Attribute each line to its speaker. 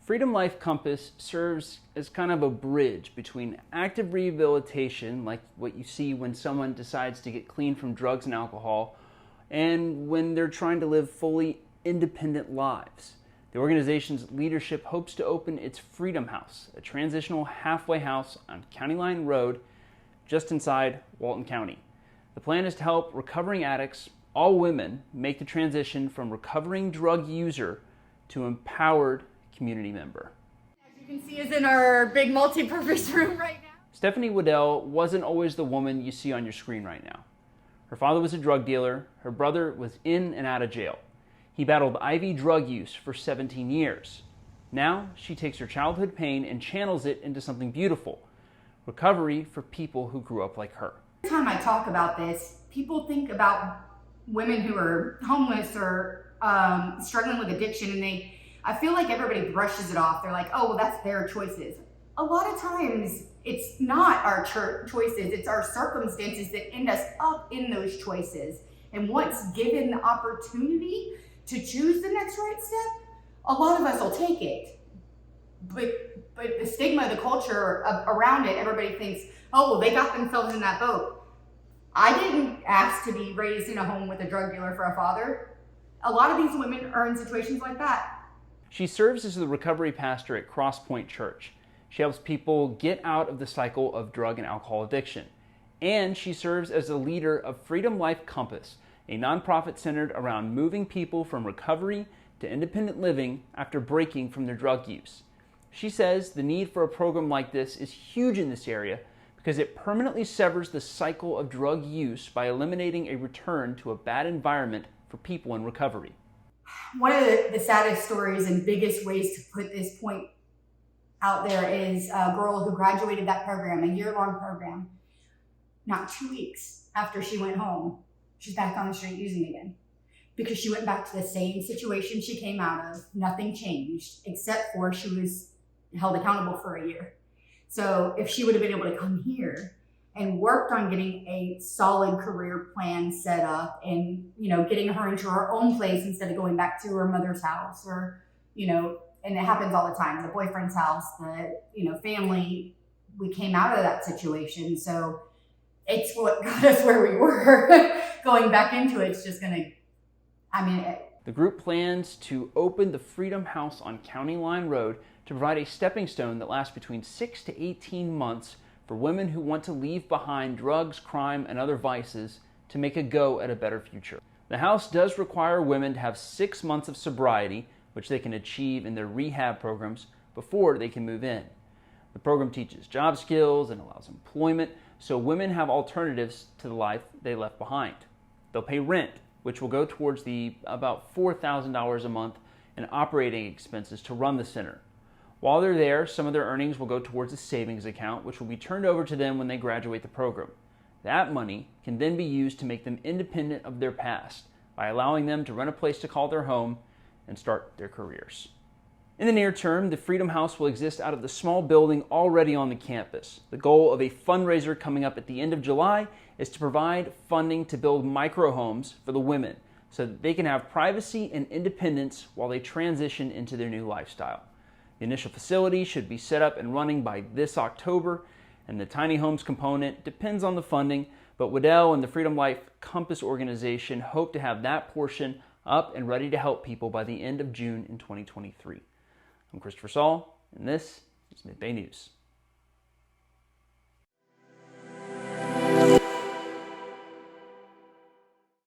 Speaker 1: Freedom Life Compass serves as kind of a bridge between active rehabilitation, like what you see when someone decides to get clean from drugs and alcohol, and when they're trying to live fully independent lives. The organization's leadership hopes to open its Freedom House, a transitional halfway house on County Line Road, just inside Walton County. The plan is to help recovering addicts, all women, make the transition from recovering drug user to empowered community member.
Speaker 2: As you can see, is in our big multi-purpose room right now.
Speaker 1: Stephanie Wedel wasn't always the woman you see on your screen right now. Her father was a drug dealer. Her brother was in and out of jail. He battled IV drug use for 17 years. Now she takes her childhood pain and channels it into something beautiful: recovery for people who grew up like her.
Speaker 2: Every time I talk about this, people think about women who are homeless or struggling with addiction, and I feel like everybody brushes it off. They're like, oh, well, that's their choices. A lot of times it's not our choices, it's our circumstances that end us up in those choices. And once given the opportunity to choose the next right step, a lot of us will take it. But the stigma, the culture around it, everybody thinks, oh, well, they got themselves in that boat. I didn't ask to be raised in a home with a drug dealer for a father. A lot of these women are in situations like that.
Speaker 1: She serves as the recovery pastor at Cross Point Church. She helps people get out of the cycle of drug and alcohol addiction. And she serves as the leader of Freedom Life Compass, a nonprofit centered around moving people from recovery to independent living after breaking from their drug use. She says the need for a program like this is huge in this area because it permanently severs the cycle of drug use by eliminating a return to a bad environment for people in recovery.
Speaker 2: One of the saddest stories and biggest ways to put this point out there is a girl who graduated that program, a year-long program. Not 2 weeks after she went home, she's back on the street using again because she went back to the same situation she came out of. Nothing changed except for she was held accountable for a year. So if she would have been able to come here and worked on getting a solid career plan set up and, getting her into her own place instead of going back to her mother's house or, and it happens all the time, the boyfriend's house, the, family, we came out of that situation. So it's what got us where we were. Going back into it's just
Speaker 1: The group plans to open the Freedom House on County Line Road to provide a stepping stone that lasts between 6 to 18 months for women who want to leave behind drugs, crime, and other vices to make a go at a better future. The house does require women to have 6 months of sobriety, which they can achieve in their rehab programs before they can move in. The program teaches job skills and allows employment, so women have alternatives to the life they left behind. They'll pay rent, which will go towards the about $4,000 a month in operating expenses to run the center. While they're there, some of their earnings will go towards a savings account, which will be turned over to them when they graduate the program. That money can then be used to make them independent of their past by allowing them to rent a place to call their home and start their careers. In the near term, the Freedom House will exist out of the small building already on the campus. The goal of a fundraiser coming up at the end of July is to provide funding to build micro homes for the women so that they can have privacy and independence while they transition into their new lifestyle. The initial facility should be set up and running by this October, and the tiny homes component depends on the funding, but Wedel and the Freedom Life Compass organization hope to have that portion up and ready to help people by the end of June in 2023. I'm Christopher Saul, and this is Midbay News.